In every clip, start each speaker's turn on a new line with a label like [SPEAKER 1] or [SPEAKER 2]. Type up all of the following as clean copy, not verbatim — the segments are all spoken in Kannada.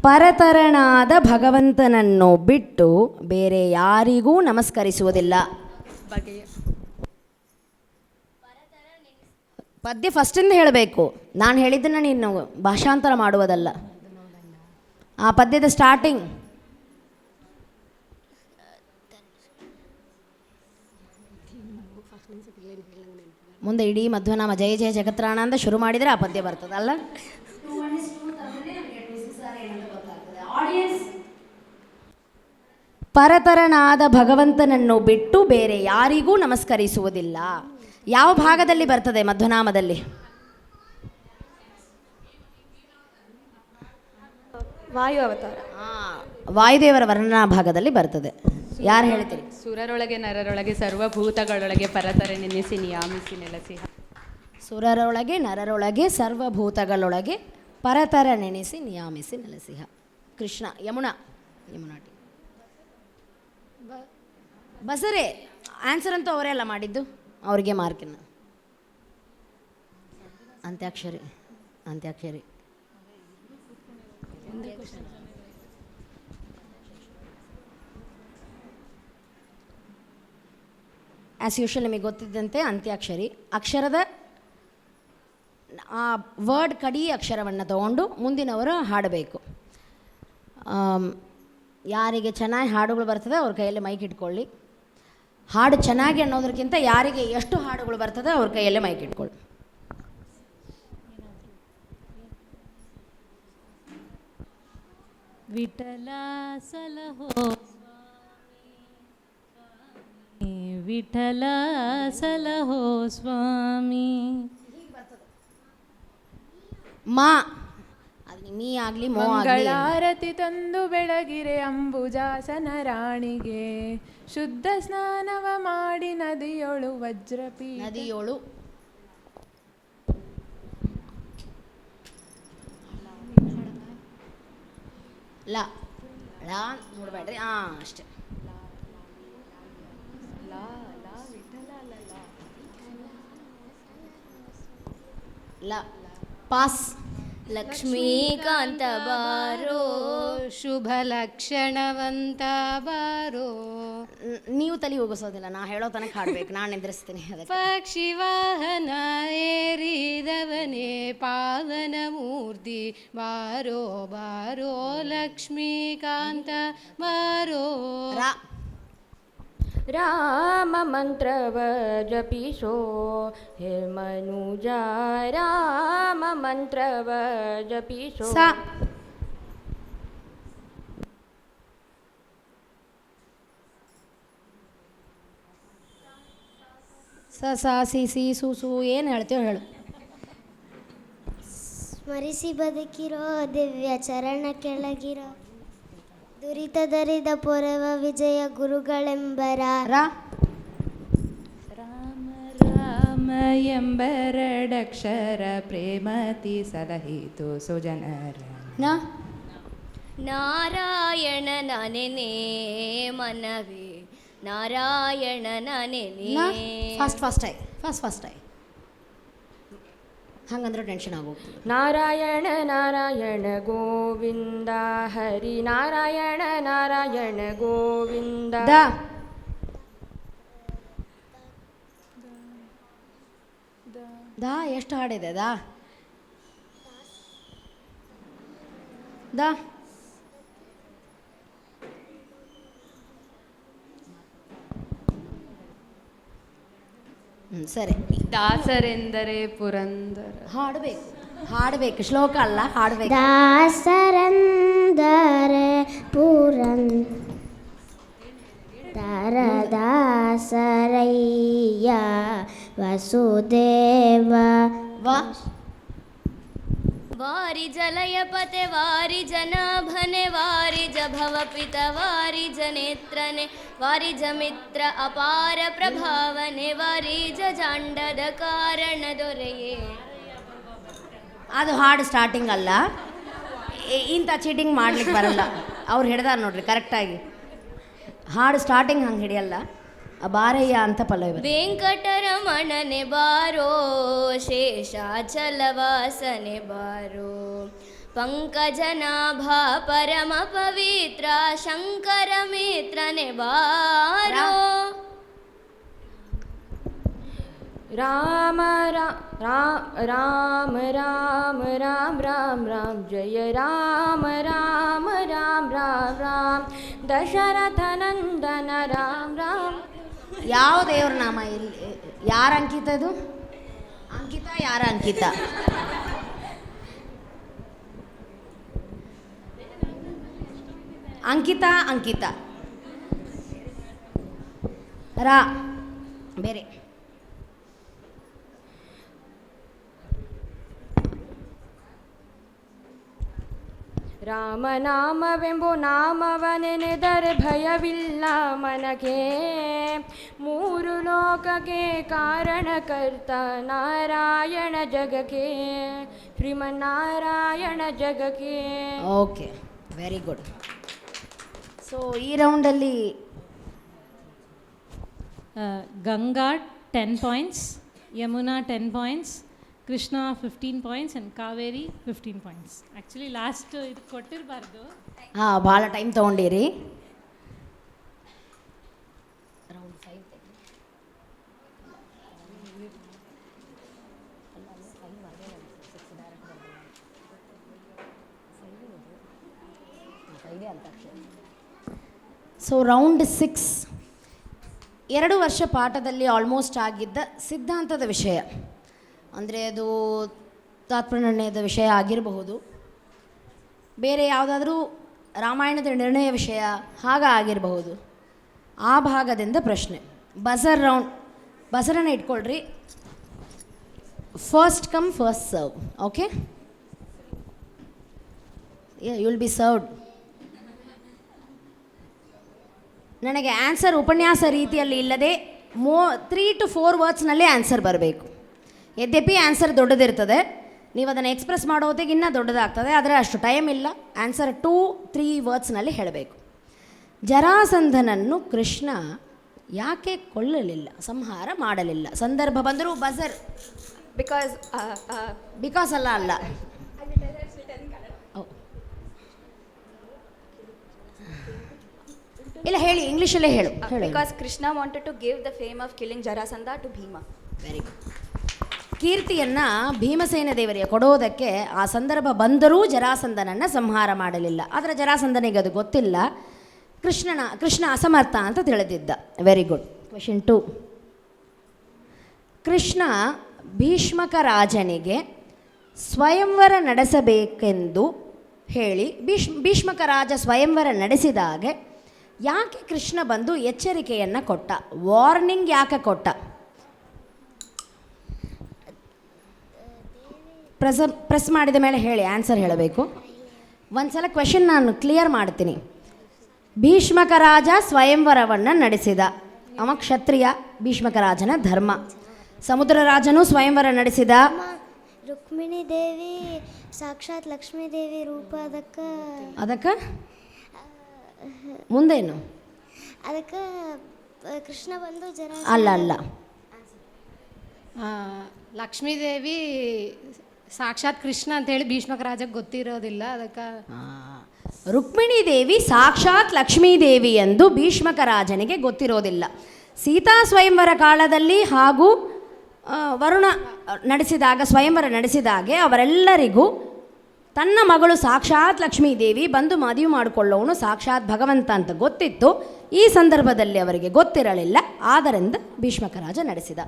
[SPEAKER 1] ಪರತರನಾದ ಭಗವಂತನನ್ನು ಬಿಟ್ಟು ಬೇರೆ ಯಾರಿಗೂ ನಮಸ್ಕರಿಸುವುದಿಲ್ಲ. ಪದ್ಯ ಫಸ್ಟಿಂದ ಹೇಳಬೇಕು, ನಾನು ಹೇಳಿದ್ದನ್ನು ನೀನು ಭಾಷಾಂತರ ಮಾಡುವುದಲ್ಲ. ಆ ಪದ್ಯದ ಸ್ಟಾರ್ಟಿಂಗ್ ಮುಂದೆ ಇಡೀ ಮಧ್ವನಾಮ ಜಯ ಜಯ ಜಗತ್ರಾಣ ಅಂತ ಶುರು ಮಾಡಿದರೆ ಆ ಪದ್ಯ ಬರ್ತದಲ್ಲ. ಪರತರನಾದ ಭಗವಂತನನ್ನು ಬಿಟ್ಟು ಬೇರೆ ಯಾರಿಗೂ ನಮಸ್ಕರಿಸುವುದಿಲ್ಲ. ಯಾವ ಭಾಗದಲ್ಲಿ ಬರ್ತದೆ ಮಧ್ವನಾಮದಲ್ಲಿ?
[SPEAKER 2] ವಾಯು ಅವತಾರ.
[SPEAKER 1] ವಾಯುದೇವರ ವರ್ಣನಾ ಭಾಗದಲ್ಲಿ ಬರ್ತದೆ. ಯಾರು ಹೇಳ್ತೀರಿ?
[SPEAKER 3] ಸುರರೊಳಗೆ ನರರೊಳಗೆ ಸರ್ವಭೂತಗಳೊಳಗೆ ಪರತರ ನೆನೆಸಿ ನಿಯಾಮಿಸಿ ನೆಲೆಸಿ.
[SPEAKER 1] ಸುರರೊಳಗೆ ನರರೊಳಗೆ ಸರ್ವಭೂತಗಳೊಳಗೆ ಪರತರ ನೆನೆಸಿ ನಿಯಾಮಿಸಿ ನೆಲೆಸಿಹ. ಕೃಷ್ಣ ಯಮುನಾ ಯಮುನಾಟಿ ಬಸರೆ ಆನ್ಸರ್ ಅಂತೂ ಅವರೇ ಅಲ್ಲ ಮಾಡಿದ್ದು, ಅವರಿಗೆ ಮಾರ್ಕಿನ. ಅಂತ್ಯಾಕ್ಷರಿ ಅಂತ್ಯಾಕ್ಷರಿ ಆ್ಯಸ್ ಯೂಶುವಲ್ ನಿಮಗೆ ಗೊತ್ತಿದ್ದಂತೆ ಅಂತ್ಯಾಕ್ಷರಿ ಅಕ್ಷರದ ಆ ವರ್ಡ್ ಕಡಿ ಅಕ್ಷರವನ್ನು ತಗೊಂಡು ಮುಂದಿನವರು ಹಾಡಬೇಕು. ಯಾರಿಗೆ ಚೆನ್ನಾಗಿ ಹಾಡುಗಳು ಬರ್ತದೆ ಅವ್ರ ಕೈಯಲ್ಲಿ ಮೈಕ್ ಇಟ್ಕೊಳ್ಳಿ. ಹಾಡು ಚೆನ್ನಾಗಿ ಅನ್ನೋದಕ್ಕಿಂತ ಯಾರಿಗೆ ಎಷ್ಟು ಹಾಡುಗಳು ಬರ್ತದೆ ಅವ್ರ ಕೈಯಲ್ಲೇ ಮೈಕ್ ಇಟ್ಕೊಳ್ಳಿ.
[SPEAKER 4] ವಿಠಲ ಸಲಹೋ ಸ್ವಾಮಿ, ವಿಠಲ ಸಲಹೋ ಸ್ವಾಮಿ.
[SPEAKER 1] ಮಾ ಅದು ಮೀ ಆಗಲಿ ಮೋ ಆಗಲಿ.
[SPEAKER 2] ಮಂಗಳಾರತಿ ತಂದು ಬೆಳಗಿರೆ ಅಂಬುಜಾಸನ ರಾಣಿಗೆ, ಶುದ್ಧ ಸ್ನಾನವ ಮಾಡಿ ನದಿಯೊಳು ವಜ್ರಪೀಠ.
[SPEAKER 1] ನದಿಯೋಳು ಲ ಳ ನೋಡಬೇಡ್ರಿ. ಅಷ್ಟೇ. ಲ ಪಾಸ್.
[SPEAKER 5] ಲಕ್ಷ್ಮೀಕಾಂತ ಬಾರೋ ಶುಭ ಲಕ್ಷಣವಂತ ಬಾರೋ.
[SPEAKER 1] ನೀವು ತಲೆ ಹೋಗಿಸೋದಿಲ್ಲ, ನಾ ಹೇಳೋ ತನಕ ಹಾಡ್ಬೇಕು, ನಾನು ನಿಂದ್ರಿಸ್ತೀನಿ.
[SPEAKER 5] ಪಕ್ಷಿ ವಾಹನ ಏರಿದವನೇ ಪಾವನ ಮೂರ್ತಿ ಬಾರೋ ಬಾರೋ ಲಕ್ಷ್ಮೀಕಾಂತ ಬಾರೋ.
[SPEAKER 2] ರಾಮ ಮಂತ್ರವ ಜಪಿಸೋ ಹೇ ಮನುಜ, ರಾಮ ಮಂತ್ರವ ಜಪಿಸೋ.
[SPEAKER 1] ಸ ಸ ಸಿ ಸಿ ಸು ಸು ಏನು ಹೇಳ್ತೀವೋ ಹೇಳು.
[SPEAKER 6] ಸ್ಮರಿಸಿ ಬದುಕಿರೋ ದಿವ್ಯ ಚರಣ ಕೆಳಗಿರೋ, ದುರಿತದರಿದ ಪೊರವ ವಿಜಯ ಗುರುಗಳೆಂಬರ.
[SPEAKER 3] ರಾಮ ರಾಮ ಎಂಬೆರಡಕ್ಷರ ಪ್ರೇಮತಿ ಸಲಹಿತು ಸುಜನರ.
[SPEAKER 5] ನಾರಾಯಣ ನೆನೆ ಮನವೇ ನಾರಾಯಣ ನೆನೆ.
[SPEAKER 1] ಫಸ್ಟ್ ಆಯ್ ಹಂಗಂದ್ರೆ ಟೆನ್ಷನ್ ಆಗೋಗ್ತದೆ.
[SPEAKER 2] ನಾರಾಯಣ ನಾರಾಯಣ ಗೋವಿಂದ, ಹರಿ ನಾರಾಯಣ ನಾರಾಯಣ ಗೋವಿಂದ.
[SPEAKER 1] ದಾ ಎಷ್ಟು ಹಾಡಿದೆ? ದಾ ದಾ ಸರಿ.
[SPEAKER 3] ದಾಸರೆಂದರೆ ಪುರಂದರ.
[SPEAKER 1] ಹಾಡಬೇಕು ಶ್ಲೋಕ ಅಲ್ಲ, ಹಾಡಬೇಕು.
[SPEAKER 6] ದಾಸರಂದರೆ ಪುರಂದರ ದಾಸರಯ್ಯ ವಸುದೇವ.
[SPEAKER 5] ವಾರಿ ಜಲಯಪತೆ ವಾರಿ ಜನಾಭನೆ ವಾರಿ ಜಭವ ಪಿತ ವಾರಿ ಜನೇತ್ರನೆ ವಾರಿ ಜಮಿತ್ರ ಅಪಾರ ಪ್ರಭಾವನೆ ವಾರಿ ಜಾಂಡದ ಕಾರಣ ದೊರೆಯೇ.
[SPEAKER 1] ಅದು ಹಾಡು ಸ್ಟಾರ್ಟಿಂಗ್ ಅಲ್ಲ, ಇಂಥ ಚೀಟಿಂಗ್ ಮಾಡ್ಲಿಕ್ಕೆ ಬರಲ್ಲ. ಅವ್ರು ಹಿಡ್ದಾರ ನೋಡ್ರಿ ಕರೆಕ್ಟಾಗಿ. ಹಾಡು ಸ್ಟಾರ್ಟಿಂಗ್ ಹಂಗೆ ಹಿಡಿಯಲ್ಲ. ಬಾರಯ್ಯ ಅಂತ ಪಲ್ಲವಿ.
[SPEAKER 5] ವೆಂಕಟರಮಣನೆ ಬಾರೋ ಶೇಷಾಚಲವಾಸನೆ ಬಾರೋ ಪಂಕಜನಾಭ ಪರಮ ಪವಿತ್ರ ಶಂಕರ ಮಿತ್ರನೆ ಬಾರೋ.
[SPEAKER 2] ರಾಮ ರಾಮ ರಾಮ ರಾಮ ರಾಮ ರಾಮ ಜಯ ರಾಮ ರಾಮ ರಾಮ ರಾಮ ರಾಮ ದಶರಥ ನಂದನ ರಾಮ ರಾಮ.
[SPEAKER 1] ಯಾವ ದೇವ್ರ ನಾಮ ಇಲ್ಲಿ? ಯಾರ ಅಂಕಿತ ಇದು? ಅಂಕಿತ ಯಾರ ಅಂಕಿತ? ಅಂಕಿತ ರಾ ಬೇರೆ.
[SPEAKER 2] ರಾಮನಾಮವೆಂಬು ನಾಮವ ನೆನೆದರೆ ಭಯವಿಲ್ಲ ಮನಗೆ. ಮೂರು ಲೋಕಕ್ಕೆ ಕಾರಣಕರ್ತ ನಾರಾಯಣ ಜಗಕ್ಕೆ, ಶ್ರೀಮನ್ನಾರಾಯಣ ಜಗಕ್ಕೆ.
[SPEAKER 1] Okay, very good. ಸೊ ಈ ರೌಂಡಲ್ಲಿ
[SPEAKER 4] Ganga 10 points, Yamuna 10 points, Krishna 15 points and Kaveri 15 points. Actually last ಇದು ಕೊಟ್ಟಿರಬಾರ್ದು.
[SPEAKER 1] ಹಾಂ, ಭಾಳ ಟೈಮ್ ತೊಗೊಂಡಿರಿ. ಸೊ ರೌಂಡ್ 6, 2 ವರ್ಷ ಪಾಠದಲ್ಲಿ ಆಲ್ಮೋಸ್ಟ್ ಆಗಿದ್ದ ಸಿದ್ಧಾಂತದ ವಿಷಯ, ಅಂದರೆ ಅದು ತಾತ್ಪರ್ಯನಿರ್ಣಯದ ವಿಷಯ ಆಗಿರಬಹುದು, ಬೇರೆ ಯಾವುದಾದ್ರೂ ರಾಮಾಯಣದ ನಿರ್ಣಯ ವಿಷಯ ಆಗಿರಬಹುದು. ಆ ಭಾಗದಿಂದ ಪ್ರಶ್ನೆ. ಬಜರ್ ರೌಂಡ್, ಬಜರನ್ನು ಇಟ್ಕೊಳ್ರಿ. First come first serve. Okay, you will be served. ನನಗೆ ಆನ್ಸರ್ ಉಪನ್ಯಾಸ ರೀತಿಯಲ್ಲಿ ಇಲ್ಲದೆ 3 to 4 ವರ್ಡ್ಸ್ನಲ್ಲೇ ಆನ್ಸರ್ ಬರಬೇಕು. ಯದ್ಯಪಿ ಆನ್ಸರ್ ದೊಡ್ಡದಿರ್ತದೆ, ನೀವು ಅದನ್ನು ಎಕ್ಸ್ಪ್ರೆಸ್ ಮಾಡೋ ಹೊತ್ತಿಗೆ ಇನ್ನೂ ದೊಡ್ಡದಾಗ್ತದೆ, ಆದರೆ ಅಷ್ಟು ಟೈಮ್ ಇಲ್ಲ. ಆನ್ಸರ್ 2-3 ವರ್ಡ್ಸ್ನಲ್ಲಿ ಹೇಳಬೇಕು. ಜರಾಸಂಧನನ್ನು ಕೃಷ್ಣ ಯಾಕೆ ಕೊಲ್ಲಲಿಲ್ಲ, ಸಂಹಾರ ಮಾಡಲಿಲ್ಲ? ಸಂದರ್ಭ ಬಂದರೂ ಬಜರ್. ಬಿಕಾಸ್ ಅಲ್ಲ. ಇಲ್ಲ, ಹೇಳಿ, ಇಂಗ್ಲೀಷಲ್ಲೇ ಹೇಳು.
[SPEAKER 7] Because Krishna wanted to give the fame of killing Jarasandha to Bhima.
[SPEAKER 1] Very good. ಕೀರ್ತಿಯನ್ನು ಭೀಮಸೇನ ದೇವರಿಗೆ ಕೊಡೋದಕ್ಕೆ ಆ ಸಂದರ್ಭ ಬಂದರೂ ಜರಾಸಂಧನನ್ನು ಸಂಹಾರ ಮಾಡಲಿಲ್ಲ. ಆದರೆ ಜರಾಸಂಧನಿಗೆ ಅದು ಗೊತ್ತಿಲ್ಲ. ಕೃಷ್ಣ ಅಸಮರ್ಥ ಅಂತ ತಿಳಿದಿದ್ದ. Very good. Question 2. Krishna Bhishmaka ರಾಜನಿಗೆ ಸ್ವಯಂವರ ನಡೆಸಬೇಕೆಂದು ಹೇಳಿ ಭೀಷ್ಮಕ ರಾಜ ಸ್ವಯಂವರ ನಡೆಸಿದಾಗ ಯಾಕೆ ಕೃಷ್ಣ ಬಂದು ಎಚ್ಚರಿಕೆಯನ್ನು ಕೊಟ್ಟ? ವಾರ್ನಿಂಗ್ ಯಾಕೆ ಕೊಟ್ಟ? ಪ್ರೆಸ್ ಮಾಡಿದ ಮೇಲೆ ಹೇಳಿ, ಆನ್ಸರ್ ಹೇಳಬೇಕು. ಒಂದು ಸಲ ಕ್ವೆಶನ್ ನಾನು ಕ್ಲಿಯರ್ ಮಾಡ್ತೀನಿ. ಭೀಷ್ಮಕ ರಾಜ ಸ್ವಯಂವರವನ್ನು ನಡೆಸಿದ, ಅವ ಕ್ಷತ್ರಿಯ, ಭೀಷ್ಮಕ ರಾಜನ ಧರ್ಮ. ಸಮುದ್ರ ರಾಜನು ಸ್ವಯಂವರ ನಡೆಸಿದ.
[SPEAKER 6] ರುಕ್ಮಿಣಿ ದೇವಿ ಸಾಕ್ಷಾತ್ ಲಕ್ಷ್ಮೀ ದೇವಿ ರೂಪ.
[SPEAKER 1] ಅದಕ್ಕೆ ಮುಂದೇನು?
[SPEAKER 6] ಅದಕ್ಕೆ ಕೃಷ್ಣ ಬಂದು
[SPEAKER 1] ಅಲ್ಲ.
[SPEAKER 8] ಲಕ್ಷ್ಮೀದೇವಿ ಸಾಕ್ಷಾತ್ ಕೃಷ್ಣ ಅಂತೇಳಿ ಭೀಷ್ಮಕ ರಾಜಕ್ಕೆ ಗೊತ್ತಿರೋದಿಲ್ಲ. ಅದಕ್ಕೆ
[SPEAKER 1] ರುಕ್ಮಿಣಿ ದೇವಿ ಸಾಕ್ಷಾತ್ ಲಕ್ಷ್ಮೀ ದೇವಿ ಎಂದು ಭೀಷ್ಮಕ ರಾಜನಿಗೆ ಗೊತ್ತಿರೋದಿಲ್ಲ. ಸೀತಾ ಸ್ವಯಂವರ ಕಾಲದಲ್ಲಿ ಹಾಗೂ ವರುಣ ನಡೆಸಿದಾಗ, ಸ್ವಯಂವರ ನಡೆಸಿದಾಗೆ ಅವರೆಲ್ಲರಿಗೂ ತನ್ನ ಮಗಳು ಸಾಕ್ಷಾತ್ ಲಕ್ಷ್ಮೀ ದೇವಿ ಬಂದು ಮದುವೆ ಮಾಡಿಕೊಳ್ಳೋನು ಸಾಕ್ಷಾತ್ ಭಗವಂತ ಅಂತ ಗೊತ್ತಿತ್ತು. ಈ ಸಂದರ್ಭದಲ್ಲಿ ಅವರಿಗೆ ಗೊತ್ತಿರಲಿಲ್ಲ, ಆದ್ದರಿಂದ ಭೀಷ್ಮಕ ರಾಜ ನಡೆಸಿದ.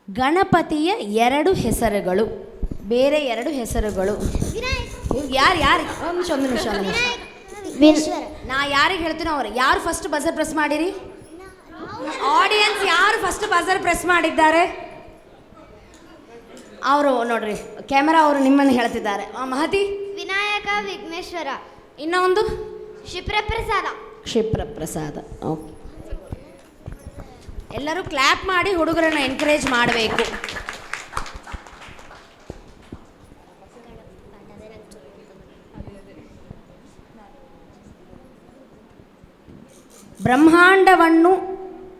[SPEAKER 1] ಗಣಪತಿಯ 2 ಹೆಸರುಗಳು, ಬೇರೆ 2 ಹೆಸರುಗಳು ಯಾರು? ಒಂದು ನಿಮಿಷ. ನಾ ಯಾರಿಗೆ ಹೇಳ್ತೀನೋ ಅವ್ರು ಯಾರು ಫಸ್ಟ್ ಬಜರ್ ಪ್ರೆಸ್ ಮಾಡಿರಿ? ಆಡಿಯನ್ಸ್ ಯಾರು ಫಸ್ಟ್ ಬಜರ್ ಪ್ರೆಸ್ ಮಾಡಿದ್ದಾರೆ? ಅವರು ನೋಡ್ರಿ, ಕ್ಯಾಮರಾ ಅವರು ನಿಮ್ಮನ್ನು ಹೇಳ್ತಿದ್ದಾರೆ. ಮಹತಿ?
[SPEAKER 6] ವಿನಾಯಕ ವಿಘ್ನೇಶ್ವರ.
[SPEAKER 1] ಇನ್ನೊಂದು
[SPEAKER 6] ಕ್ಷಿಪ್ರಪ್ರಸಾದ.
[SPEAKER 1] ಓಕೆ, ಎಲ್ಲರೂ ಕ್ಲ್ಯಾಪ್ ಮಾಡಿ ಹುಡುಗರನ್ನು ಎನ್ಕರೇಜ್ ಮಾಡಬೇಕು. ಬ್ರಹ್ಮಾಂಡವನ್ನು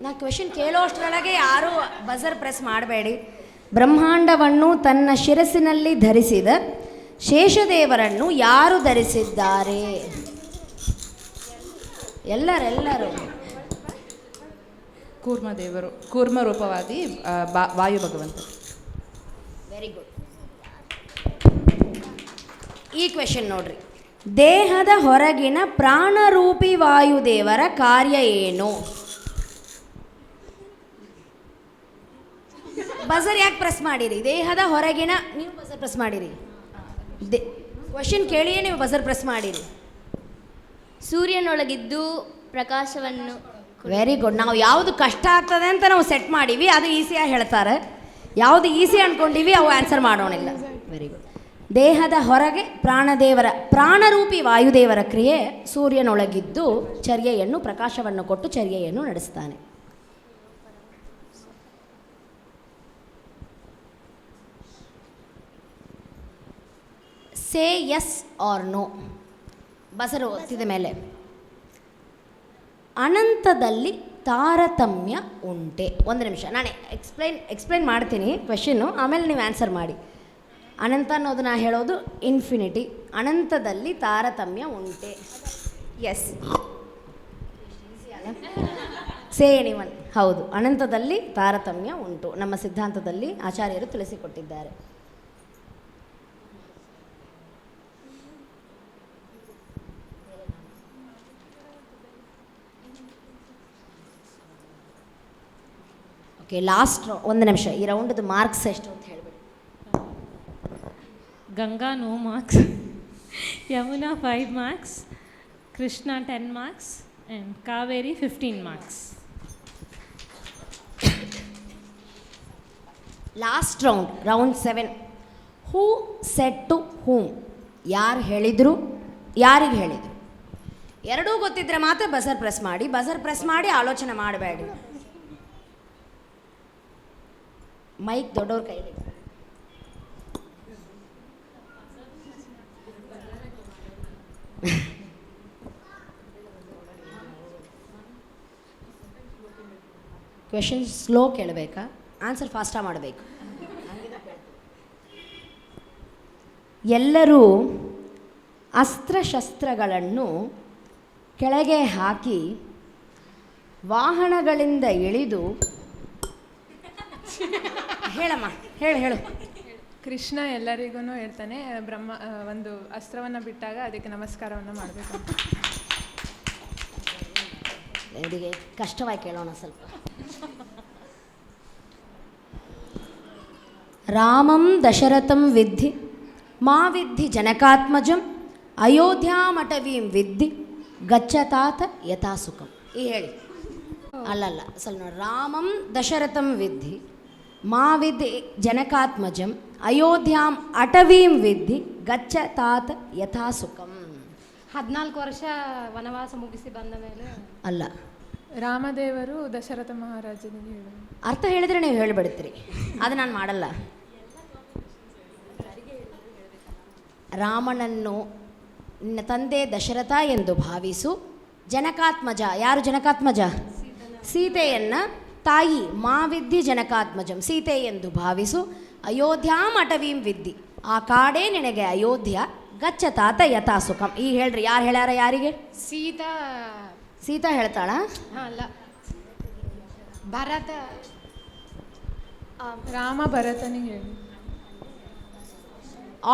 [SPEAKER 1] ನಾ ಕ್ವೆಶನ್ ಕೇಳೋ ಅಷ್ಟರೊಳಗೆ ಯಾರೂ ಬಜರ್ ಪ್ರೆಸ್ ಮಾಡಬೇಡಿ. ಬ್ರಹ್ಮಾಂಡವನ್ನು ತನ್ನ ಶಿರಸ್ಸಿನಲ್ಲಿ ಧರಿಸಿದ ಶೇಷದೇವರನ್ನು ಯಾರು ಧರಿಸಿದ್ದಾರೆ? ಎಲ್ಲರೂ
[SPEAKER 3] ಕೂರ್ಮದೇವರು, ಕೂರ್ಮ ರೂಪವಾದಿ ವಾಯು ಭಗವಂತ.
[SPEAKER 1] Very good. ಈ ಕ್ವೆಶನ್ ನೋಡ್ರಿ, ದೇಹದ ಹೊರಗಿನ ಪ್ರಾಣರೂಪಿ ವಾಯುದೇವರ ಕಾರ್ಯ ಏನು? ಬಜರ್ ಯಾಕೆ ಪ್ರೆಸ್ ಮಾಡಿರಿ? ದೇಹದ ಹೊರಗಿನ, ನೀವು ಬಜರ್ ಪ್ರೆಸ್ ಮಾಡಿರಿ. ಕ್ವೆಶನ್ ಕೇಳಿಯೇ ನೀವು ಬಜರ್ ಪ್ರೆಸ್ ಮಾಡಿರಿ.
[SPEAKER 5] ಸೂರ್ಯನೊಳಗಿದ್ದು ಪ್ರಕಾಶವನ್ನು.
[SPEAKER 1] Very good. ನಾವು ಯಾವುದು ಕಷ್ಟ ಆಗ್ತದೆ ಅಂತ ನಾವು ಸೆಟ್ ಮಾಡೀವಿ, ಅದು ಈಸಿಯಾಗಿ ಹೇಳ್ತಾರೆ. ಯಾವುದು ಈಸಿ ಅಂದ್ಕೊಂಡಿವಿ ಅವು ಆನ್ಸರ್ ಮಾಡೋಣಿಲ್ಲ. Very good. ದೇಹದ ಹೊರಗೆ ಪ್ರಾಣರೂಪಿ ವಾಯುದೇವರ ಕ್ರಿಯೆ ಸೂರ್ಯನೊಳಗಿದ್ದು ಚರ್ಯೆಯನ್ನು, ಪ್ರಕಾಶವನ್ನು ಕೊಟ್ಟು ಚರ್ಯೆಯನ್ನು ನಡೆಸ್ತಾನೆ. Say yes or no. Buzzer ಒತ್ತಿದ ಮೇಲೆ. ಅನಂತದಲ್ಲಿ ತಾರತಮ್ಯ ಉಂಟೆ? ಒಂದು ನಿಮಿಷ, ನಾನು ಎಕ್ಸ್ಪ್ಲೈನ್ ಮಾಡ್ತೀನಿ ಕ್ವೆಶನ್ನು, ಆಮೇಲೆ ನೀವು ಆನ್ಸರ್ ಮಾಡಿ. ಅನಂತ ಅನ್ನೋದು ನಾ ಹೇಳೋದು ಇನ್ಫಿನಿಟಿ. ಅನಂತದಲ್ಲಿ ತಾರತಮ್ಯ ಉಂಟೆ? ಎಸ್. ಸೇ ಎನಿವನ್. ಹೌದು, ಅನಂತದಲ್ಲಿ ತಾರತಮ್ಯ ಉಂಟು. ನಮ್ಮ ಸಿದ್ಧಾಂತದಲ್ಲಿ ಆಚಾರ್ಯರು ತಿಳಿಸಿಕೊಟ್ಟಿದ್ದಾರೆ. ಓಕೆ, ಲಾಸ್ಟ್ ಒಂದು ನಿಮಿಷ, ಈ ರೌಂಡ್ದು ಮಾರ್ಕ್ಸ್ ಎಷ್ಟು ಅಂತ ಹೇಳಬೇಡಿ.
[SPEAKER 4] Ganga no marks, Yamuna 5 marks, Krishna 10 marks and Kaveri 15 marks.
[SPEAKER 1] Last round 7. Who said to whom? ಯಾರು ಹೇಳಿದರು, ಯಾರಿಗೆ ಹೇಳಿದರು? ಎರಡೂ ಗೊತ್ತಿದ್ರೆ ಮಾತ್ರ ಬಜರ್ ಪ್ರೆಸ್ ಮಾಡಿ. ಬಜರ್ ಪ್ರೆಸ್ ಮಾಡಿ ಆಲೋಚನೆ ಮಾಡಬೇಡಿ. ಮೈಕ್ ದೊಡ್ಡವ್ರ ಕೈಲಿ. Question slow ಕೇಳಬೇಕಾ? ಆನ್ಸರ್ ಫಾಸ್ಟಾಗಿ ಮಾಡಬೇಕು. ಎಲ್ಲರೂ ಅಸ್ತ್ರಶಸ್ತ್ರಗಳನ್ನು ಕೆಳಗೆ ಹಾಕಿ ವಾಹನಗಳಿಂದ ಇಳಿದು ಹೇಳಮ್ಮ, ಹೇಳು.
[SPEAKER 9] ಕೃಷ್ಣ ಎಲ್ಲರಿಗೂ ಹೇಳ್ತಾನೆ, ಒಂದು ಅಸ್ತ್ರವನ್ನು ಬಿಟ್ಟಾಗ ಅದಕ್ಕೆ ನಮಸ್ಕಾರವನ್ನು ಮಾಡಬೇಕು.
[SPEAKER 1] ಇದಕ್ಕೆ ಕಷ್ಟವಾಗಿ ಕೇಳೋಣ ಸ್ವಲ್ಪ. ರಾಮಂ ದಶರಥಂ ವಿದ್ಧಿ ಮಾ ವಿದ್ಧಿ ಜನಕಾತ್ಮಜಂ ಅಯೋಧ್ಯಾಮಟವೀಂ ವಿದ್ಧಿ ಗಚ್ಚತಾತ ಯಥಾ ಸುಖಂ. ಈ ಹೇಳಿ. ಅಲ್ಲಲ್ಲ, ಸ್ವಲ್ಪ ನೋಡಿ. ರಾಮಂ ದಶರಥಂ ವಿದ್ಧಿ ಮಾ ವಿದ್ಧಿ ಜನಕಾತ್ಮಜಂ ಅಯೋಧ್ಯಾಂ ಅಟವೀಂ ವಿದ್ಧಿ ಗಚ್ಚತಾತ ಯಥಾ ಸುಖಂ.
[SPEAKER 8] 14 ವರ್ಷ ವನವಾಸ ಮುಗಿಸಿ ಬಂದ ಮೇಲೆ.
[SPEAKER 1] ಅಲ್ಲ,
[SPEAKER 9] ರಾಮದೇವರು ದಶರಥ ಮಹಾರಾಜನಿಗೆ ಹೇಳಿ.
[SPEAKER 1] ಅರ್ಥ ಹೇಳಿದರೆ ನೀವು ಹೇಳಿಬಿಡ್ತೀರಿ, ಅದು ನಾನು ಮಾಡಲ್ಲ. ರಾಮನನ್ನು ನಿನ್ನ ತಂದೆ ದಶರಥ ಎಂದು ಭಾವಿಸು. ಜನಕಾತ್ಮಜ, ಯಾರು ಜನಕಾತ್ಮಜ? ಸೀತೆಯನ್ನು ತಾಯಿ ಮಾವಿದ್ಧಿ ಜನಕಾತ್ಮಜಂ, ಸೀತೆ ಎಂದು ಭಾವಿಸು. ಅಯೋಧ್ಯಾಂ ಅಟವೀಂ ವಿದ್ಧಿ, ಆ ಕಾಡೇ ನಿನಗೆ ಅಯೋಧ್ಯ. ಗಚ್ಚತಾತ ಯಥಾ ಸುಖಂ. ಈಗ ಹೇಳ್ರಿ, ಯಾರು ಹೇಳ್ಯಾರ ಯಾರಿಗೆ? ಸೀತಾ ಹೇಳ್ತಾಳ?
[SPEAKER 8] ಅಲ್ಲ, ಭರತ.
[SPEAKER 9] ರಾಮ ಭರತನಿಗೆ ಹೇಳಿ.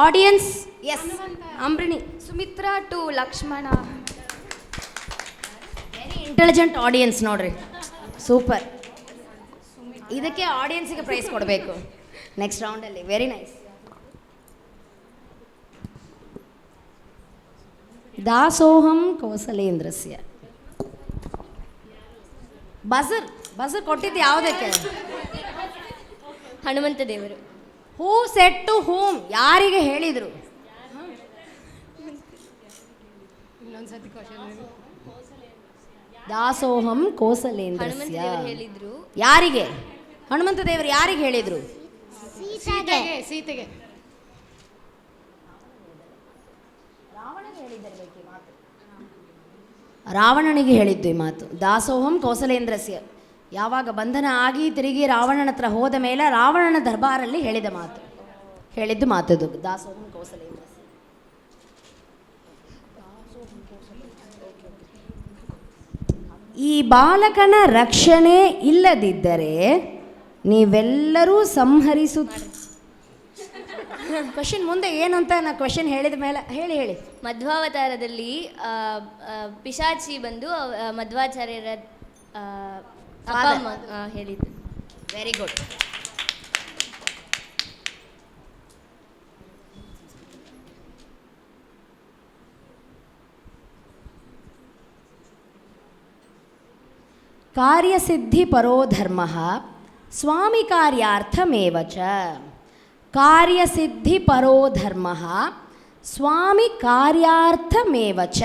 [SPEAKER 1] Audience yes. ಅಂಬ್ರಿಣಿ.
[SPEAKER 7] Sumitra to Lakshmana.
[SPEAKER 1] Very intelligent audience ನೋಡ್ರಿ, ಸೂಪರ್. ಇದಕ್ಕೆ ಆಡಿಯನ್ಸಿಗೆ ಪ್ರೈಸ್ ಕೊಡಬೇಕು ನೆಕ್ಸ್ಟ್ ರೌಂಡಲ್ಲಿ. Very nice. ದಾಸೋಹಂ ಕೌಸಲೇಂದ್ರಸ್ಯ. ಬಜರ್ ಕೊಟ್ಟಿದ್ದು ಯಾವುದಕ್ಕೆ?
[SPEAKER 5] ಹನುಮಂತ ದೇವರು.
[SPEAKER 1] Who said to whom? ಯಾರಿಗೆ ಹೇಳಿದರು?
[SPEAKER 8] ಇನ್ನೊಂದ್ಸತಿ ಕ್ವಶನ್.
[SPEAKER 1] ದಾಸೋಹಂ ಕೌಸಲೇಂದ್ರಸ್ಯ
[SPEAKER 5] ಹೇಳಿದ್ರು.
[SPEAKER 1] ಯಾರಿಗೆ? ಹನುಮಂತ ದೇವರು ಯಾರಿಗೆ ಹೇಳಿದರು?
[SPEAKER 8] ಸೀತೆಗೆ.
[SPEAKER 1] ರಾವಣನಿಗೆ ಹೇಳಿದ್ದು ಈ ಮಾತು. ದಾಸೋಹಂ ಕೌಸಲೇಂದ್ರಸ್ಯ. ಯಾವಾಗ ಬಂಧನ ಆಗಿ ತಿರುಗಿ ರಾವಣನ ಹತ್ರ ಹೋದ ಮೇಲೆ ರಾವಣನ ದರ್ಬಾರಲ್ಲಿ ಹೇಳಿದ್ದು ಮಾತದು. ದಾಸೋಹಂ ಕೌಸಲೇಂದ್ರ. ಈ ಬಾಲಕನ ರಕ್ಷಣೆ ಇಲ್ಲದಿದ್ದರೆ ನೀವೆಲ್ಲರೂ ಕ್ವಶನ್ ಮುಂದೆ ಏನು ಅಂತ ನಾ ಕ್ವಶನ್ ಹೇಳಿದ ಮೇಲೆ ಹೇಳಿ.
[SPEAKER 5] ಮಧ್ವಾವತಾರದಲ್ಲಿ ಪಿಶಾಚಿ ಬಂದು ಮಧ್ವಾಚಾರ್ಯರ ಅಪ್ಪ ಅಮ್ಮ ಹೇಳಿದ್ದು.
[SPEAKER 1] Very good. ಕಾರ್ಯಸಿದ್ಧಿ ಪರೋ ಧರ್ಮ ಸ್ವಾಮಿ ಕಾರ್ಯಾರ್ಥಮೇವ ಚ. ಕಾರ್ಯಸಿದ್ಧಿ ಪರೋ ಧರ್ಮ ಸ್ವಾಮಿ ಕಾರ್ಯಾರ್ಥಮೇವ ಚ.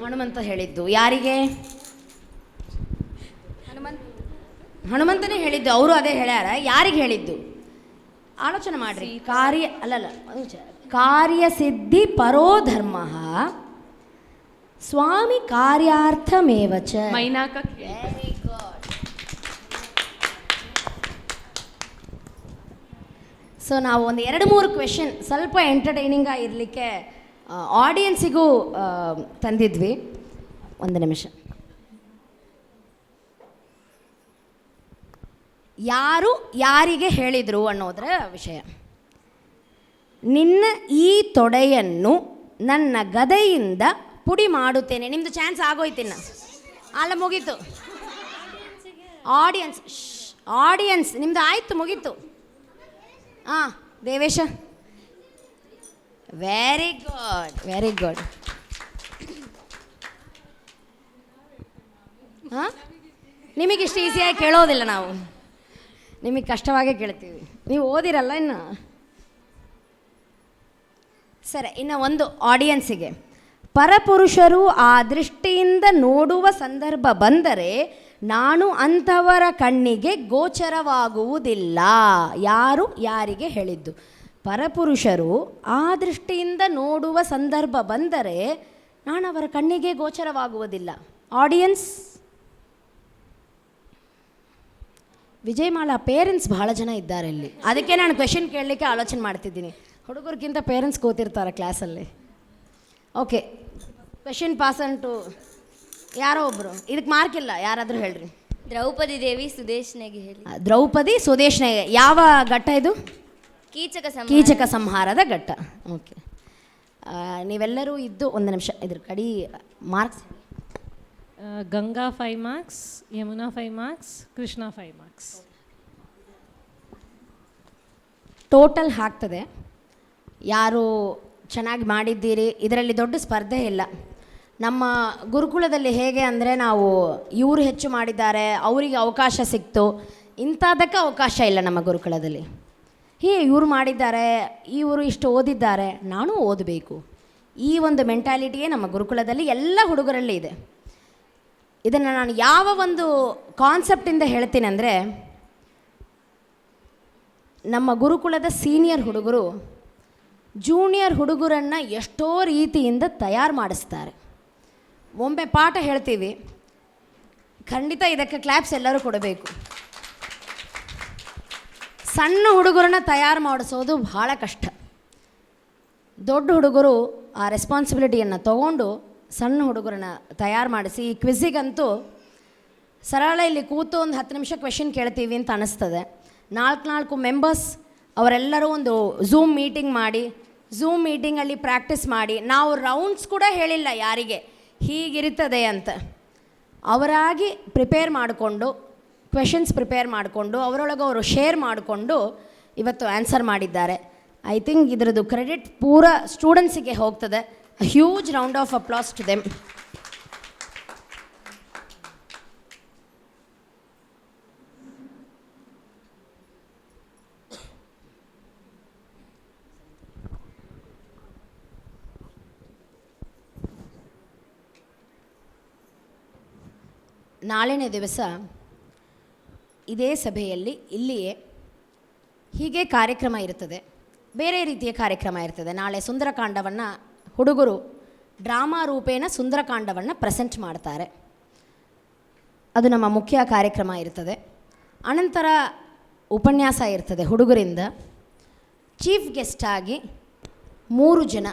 [SPEAKER 1] ಹನುಮಂತ ಹೇಳಿದ್ದು ಯಾರಿಗೆ? ಹನುಮಂತನೇ ಹೇಳಿದ್ದು. ಅವರು ಅದೇ ಹೇಳ್ಯಾರ. ಯಾರಿಗೆ ಹೇಳಿದ್ದು? ಆಲೋಚನೆ ಮಾಡ್ರಿ. ಕಾರ್ಯಸಿದ್ಧಿ ಪರೋ ಧರ್ಮ ಸ್ವಾಮಿ ಕಾರ್ಯಾರ್ಥಮೇವ ಚ.
[SPEAKER 3] ಮೈನಾಕ.
[SPEAKER 1] Very good. ಸೊ ನಾವು ಒಂದು 2-3 ಕ್ವೆಶನ್ ಸ್ವಲ್ಪ ಎಂಟರ್ಟೈನಿಂಗ್ ಆಗಿರಲಿಕ್ಕೆ ಆಡಿಯನ್ಸಿಗೂ ತಂದಿದ್ವಿ. ಒಂದು ನಿಮಿಷ. ಯಾರು ಯಾರಿಗೆ ಹೇಳಿದರು ಅನ್ನೋದರ ವಿಷಯ. ನಿನ್ನ ಈ ತೊಡೆಯನ್ನು ನನ್ನ ಗದೆಯಿಂದ ಪುಡಿ ಮಾಡುತ್ತೇನೆ. ನಿಮ್ಮದು ಚಾನ್ಸ್ ಆಗೋಯ್ತಿನ್ನ. ಅಲ್ಲ, ಮುಗೀತು. ಆಡಿಯನ್ಸ್ ನಿಮ್ಮದು ಆಯಿತು, ಮುಗೀತು. ಹಾಂ, ದೇವೇಶ. Very good. ಹಾಂ, ನಿಮಗಿಷ್ಟು ಈಸಿಯಾಗಿ ಕೇಳೋದಿಲ್ಲ ನಾವು, ನಿಮಗೆ ಕಷ್ಟವಾಗೇ ಕೇಳ್ತೀವಿ. ನೀವು ಓದಿರಲ್ಲ ಇನ್ನು. ಸರಿ, ಇನ್ನು ಒಂದು ಆಡಿಯನ್ಸಿಗೆ. ಪರಪುರುಷರು ಆ ದೃಷ್ಟಿಯಿಂದ ನೋಡುವ ಸಂದರ್ಭ ಬಂದರೆ ನಾನು ಅಂಥವರ ಕಣ್ಣಿಗೆ ಗೋಚರವಾಗುವುದಿಲ್ಲ. ಯಾರು ಯಾರಿಗೆ ಹೇಳಿದ್ದು? ಪರಪುರುಷರು ಆ ದೃಷ್ಟಿಯಿಂದ ನೋಡುವ ಸಂದರ್ಭ ಬಂದರೆ ನಾನು ಅವರ ಕಣ್ಣಿಗೆ ಗೋಚರವಾಗುವುದಿಲ್ಲ. ಆಡಿಯನ್ಸ್, ವಿಜಯಮಾಲಾ ಪೇರೆಂಟ್ಸ್ ಭಾಳ ಜನ ಇದ್ದಾರೆ ಇಲ್ಲಿ. ಅದಕ್ಕೆ ನಾನು ಕ್ವೆಶನ್ ಕೇಳಲಿಕ್ಕೆ ಆಲೋಚನೆ ಮಾಡ್ತಿದ್ದೀನಿ. ಹುಡುಗರಿಗಿಂತ ಪೇರೆಂಟ್ಸ್ ಕೂತಿರ್ತಾರೆ ಕ್ಲಾಸಲ್ಲಿ. ಓಕೆ, ಕ್ವೆಶನ್ ಪಾಸ್ ಅಂಟು ಯಾರೋ ಒಬ್ಬರು. ಇದಕ್ಕೆ ಮಾರ್ಕ್ ಇಲ್ಲ, ಯಾರಾದರೂ ಹೇಳ್ರಿ.
[SPEAKER 5] ದ್ರೌಪದಿ ದೇವಿ ಸುದೇಶ್ನೆಗೆ ಹೇಳಿ.
[SPEAKER 1] ದ್ರೌಪದಿ ಸುದೇಶ್ನೆಗೆ. ಯಾವ ಘಟ್ಟ ಇದು? ಕೀಚಕ ಸಂಹಾರದ ಘಟ್ಟ. ಓಕೆ, ನೀವೆಲ್ಲರೂ ಇದ್ದು ಒಂದು ನಿಮಿಷ ಇದ್ರ ಕಡಿ marks.
[SPEAKER 4] Ganga 5 marks, Yamuna 5 marks, Krishna 5 marks.
[SPEAKER 1] Total ಆಗ್ತದೆ. ಯಾರು ಚೆನ್ನಾಗಿ ಮಾಡಿದ್ದೀರಿ, ಇದರಲ್ಲಿ ದೊಡ್ಡ ಸ್ಪರ್ಧೆ ಇಲ್ಲ. ನಮ್ಮ ಗುರುಕುಲದಲ್ಲಿ ಹೇಗೆ ಅಂದರೆ ನಾವು ಇವರು ಹೆಚ್ಚು ಮಾಡಿದ್ದಾರೆ, ಅವರಿಗೆ ಅವಕಾಶ ಸಿಕ್ತು, ಇಂಥದ್ದಕ್ಕೆ ಅವಕಾಶ ಇಲ್ಲ ನಮ್ಮ ಗುರುಕುಲದಲ್ಲಿ. ಇವರು ಮಾಡಿದ್ದಾರೆ, ಇವರು ಇಷ್ಟು ಓದಿದ್ದಾರೆ, ನಾನು ಓದಬೇಕು, ಈ ಒಂದು ಮೆಂಟ್ಯಾಲಿಟಿಯೇ ನಮ್ಮ ಗುರುಕುಲದಲ್ಲಿ ಎಲ್ಲ ಹುಡುಗರಲ್ಲಿ ಇದೆ. ಇದನ್ನು ನಾನು ಯಾವ ಒಂದು ಕಾನ್ಸೆಪ್ಟಿಂದ ಹೇಳ್ತೀನಿ ಅಂದರೆ, ನಮ್ಮ ಗುರುಕುಲದ ಸೀನಿಯರ್ ಹುಡುಗರು ಜೂನಿಯರ್ ಹುಡುಗರನ್ನು ಎಷ್ಟೋ ರೀತಿಯಿಂದ ತಯಾರು ಮಾಡಿಸ್ತಾರೆ. ಒಮ್ಮೆ ಪಾಠ ಹೇಳ್ತೀವಿ, ಖಂಡಿತ ಇದಕ್ಕೆ ಕ್ಲಾಪ್ಸ್ ಎಲ್ಲರೂ ಕೊಡಬೇಕು. ಸಣ್ಣ ಹುಡುಗರನ್ನ ತಯಾರು ಮಾಡಿಸೋದು ಭಾಳ ಕಷ್ಟ. ದೊಡ್ಡ ಹುಡುಗರು ಆ ರೆಸ್ಪಾನ್ಸಿಬಿಲಿಟಿಯನ್ನು ತಗೊಂಡು ಸಣ್ಣ ಹುಡುಗರನ್ನ ತಯಾರು ಮಾಡಿಸಿ, ಈ ಕ್ವಿಝಿಗಂತೂ ಸರಳ ಇಲ್ಲಿ ಕೂತು ಒಂದು 10 ನಿಮಿಷ ಕ್ವೆಶನ್ ಕೇಳ್ತೀವಿ ಅಂತ ಅನ್ನಿಸ್ತದೆ. 4 ಮೆಂಬರ್ಸ್ ಅವರೆಲ್ಲರೂ ಒಂದು ಝೂಮ್ ಮೀಟಿಂಗ್ ಮಾಡಿ, ಝೂಮ್ ಮೀಟಿಂಗಲ್ಲಿ ಪ್ರಾಕ್ಟೀಸ್ ಮಾಡಿ, ನಾವು ರೌಂಡ್ಸ್ ಕೂಡ ಹೇಳಿಲ್ಲ ಯಾರಿಗೆ ಹೀಗಿರ್ತದೆ ಅಂತ. ಅವರಾಗಿ ಪ್ರಿಪೇರ್ ಮಾಡಿಕೊಂಡು, ಕ್ವೆಶನ್ಸ್ ಪ್ರಿಪೇರ್ ಮಾಡಿಕೊಂಡು, ಅವರೊಳಗೆ ಅವರು ಶೇರ್ ಮಾಡಿಕೊಂಡು ಇವತ್ತು ಆನ್ಸರ್ ಮಾಡಿದ್ದಾರೆ. ಐ ಥಿಂಕ್ ಇದರದ್ದು ಕ್ರೆಡಿಟ್ ಪೂರ ಸ್ಟೂಡೆಂಟ್ಸಿಗೆ ಹೋಗ್ತದೆ. Huge round of applause to them. ನಾಳಿನ ದಿವಸ ಇದೇ ಸಭೆಯಲ್ಲಿ ಇಲ್ಲಿಯೇ ಹೀಗೆ ಕಾರ್ಯಕ್ರಮ ಇರ್ತದೆ, ಬೇರೆ ರೀತಿಯ ಕಾರ್ಯಕ್ರಮ ಇರ್ತದೆ. ನಾಳೆ ಸುಂದರಕಾಂಡವನ್ನು ಹುಡುಗರು ಡ್ರಾಮಾ ರೂಪೇಣ ಸುಂದರಕಾಂಡವನ್ನು ಪ್ರೆಸೆಂಟ್ ಮಾಡ್ತಾರೆ. ಅದು ನಮ್ಮ ಮುಖ್ಯ ಕಾರ್ಯಕ್ರಮ ಇರ್ತದೆ. ಅನಂತರ ಉಪನ್ಯಾಸ ಇರ್ತದೆ ಹುಡುಗರಿಂದ. ಚೀಫ್ ಗೆಸ್ಟಾಗಿ 3 ಜನ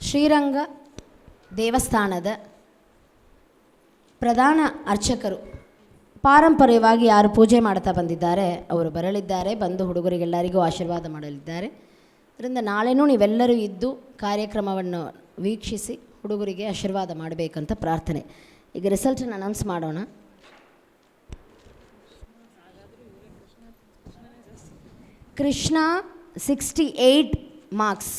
[SPEAKER 1] ಶ್ರೀರಂಗ ದೇವಸ್ಥಾನದ ಪ್ರಧಾನ ಅರ್ಚಕರು, ಪಾರಂಪರ್ಯವಾಗಿ ಯಾರು ಪೂಜೆ ಮಾಡ್ತಾ ಬಂದಿದ್ದಾರೆ ಅವರು ಬರಲಿದ್ದಾರೆ. ಬಂದು ಹುಡುಗರಿಗೆಲ್ಲರಿಗೂ ಆಶೀರ್ವಾದ ಮಾಡಲಿದ್ದಾರೆ. ಅದರಿಂದ ನಾಳೆನೂ ನೀವೆಲ್ಲರೂ ಇದ್ದು ಕಾರ್ಯಕ್ರಮವನ್ನು ವೀಕ್ಷಿಸಿ ಹುಡುಗರಿಗೆ ಆಶೀರ್ವಾದ ಮಾಡಬೇಕಂತ ಪ್ರಾರ್ಥನೆ. ಈಗ ರಿಸಲ್ಟನ್ನು ಅನೌನ್ಸ್ ಮಾಡೋಣ. Krishna 68 marks,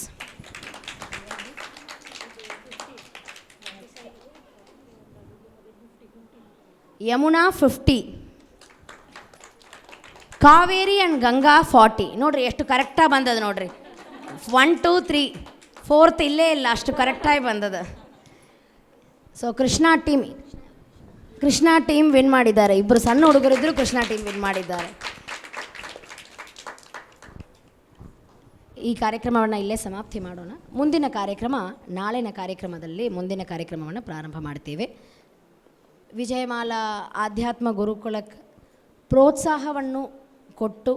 [SPEAKER 1] Yamuna 50, Kaveri and Ganga 40. ನೋಡಿರಿ ಎಷ್ಟು ಕರೆಕ್ಟಾಗಿ ಬಂದದ ನೋಡಿರಿ. 1 2 3 4th ಇಲ್ಲೇ ಇಲ್ಲ, ಅಷ್ಟು ಕರೆಕ್ಟಾಗಿ ಬಂದದ. ಸೊ ಕೃಷ್ಣ ಟೀಮ್ ವಿನ್ ಮಾಡಿದ್ದಾರೆ. ಇಬ್ಬರು ಸಣ್ಣ ಹುಡುಗರಿದ್ದರು, ಕೃಷ್ಣ ಟೀಮ್ ವಿನ್ ಮಾಡಿದ್ದಾರೆ. ಈ ಕಾರ್ಯಕ್ರಮವನ್ನು ಇಲ್ಲೇ ಸಮಾಪ್ತಿ ಮಾಡೋಣ. ಮುಂದಿನ ಕಾರ್ಯಕ್ರಮ ನಾಳಿನ ಕಾರ್ಯಕ್ರಮದಲ್ಲಿ ಮುಂದಿನ ಕಾರ್ಯಕ್ರಮವನ್ನು ಪ್ರಾರಂಭ ಮಾಡ್ತೇವೆ. ವಿಜಯಮಾಲಾ ಆಧ್ಯಾತ್ಮ ಗುರುಕುಲಕ್ಕೆ ಪ್ರೋತ್ಸಾಹವನ್ನು ಕೊಟ್ಟು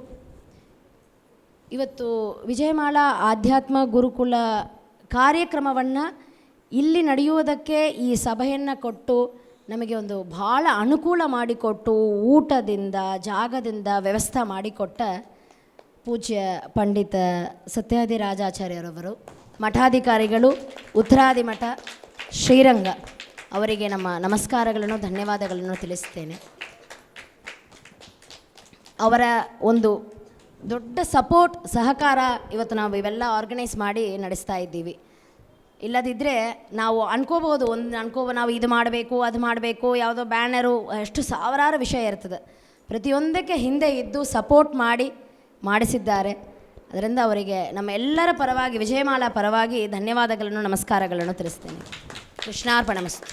[SPEAKER 1] ಇವತ್ತು ವಿಜಯಮಾಲಾ ಆಧ್ಯಾತ್ಮ ಗುರುಕುಲ ಕಾರ್ಯಕ್ರಮವನ್ನು ಇಲ್ಲಿ ನಡೆಯುವುದಕ್ಕೆ ಈ ಸಭೆಯನ್ನು ಕೊಟ್ಟು ನಮಗೆ ಒಂದು ಭಾಳ ಅನುಕೂಲ ಮಾಡಿಕೊಟ್ಟು ಊಟದಿಂದ ಜಾಗದಿಂದ ವ್ಯವಸ್ಥೆ ಮಾಡಿಕೊಟ್ಟ ಪೂಜ್ಯ ಪಂಡಿತ ಸತ್ಯಾದಿರಾಜಾಚಾರ್ಯರವರು, ಮಠಾಧಿಕಾರಿಗಳು, ಉತ್ತರಾದಿ ಮಠ ಶ್ರೀರಂಗ ಅವರಿಗೆ ನಮ್ಮ ನಮಸ್ಕಾರಗಳನ್ನು ಧನ್ಯವಾದಗಳನ್ನು ತಿಳಿಸ್ತೇನೆ. ಅವರ ಒಂದು ದೊಡ್ಡ ಸಪೋರ್ಟ್ ಸಹಕಾರ ಇವತ್ತು ನಾವು ಇವೆಲ್ಲ ಆರ್ಗನೈಸ್ ಮಾಡಿ ನಡೆಸ್ತಾ ಇದ್ದೀವಿ. ಇಲ್ಲದಿದ್ದರೆ ನಾವು ಅನ್ಕೋಬೋದು, ನಾವು ಇದು ಮಾಡಬೇಕು ಅದು ಮಾಡಬೇಕು, ಯಾವುದೋ ಬ್ಯಾನರು, ಎಷ್ಟು ಸಾವಿರಾರು ವಿಷಯ ಇರ್ತದೆ. ಪ್ರತಿಯೊಂದಕ್ಕೆ ಹಿಂದೆ ಇದ್ದು ಸಪೋರ್ಟ್ ಮಾಡಿಸಿದ್ದಾರೆ. ಅದರಿಂದ ಅವರಿಗೆ ನಮ್ಮ ಎಲ್ಲರ ಪರವಾಗಿ, ವಿಜಯಮಾಲಾ ಪರವಾಗಿ ಧನ್ಯವಾದಗಳನ್ನು ನಮಸ್ಕಾರಗಳನ್ನು ತಿಳಿಸ್ತೇನೆ. ಕೃಷ್ಣಾರ್ಪಣಮಸ್ತು.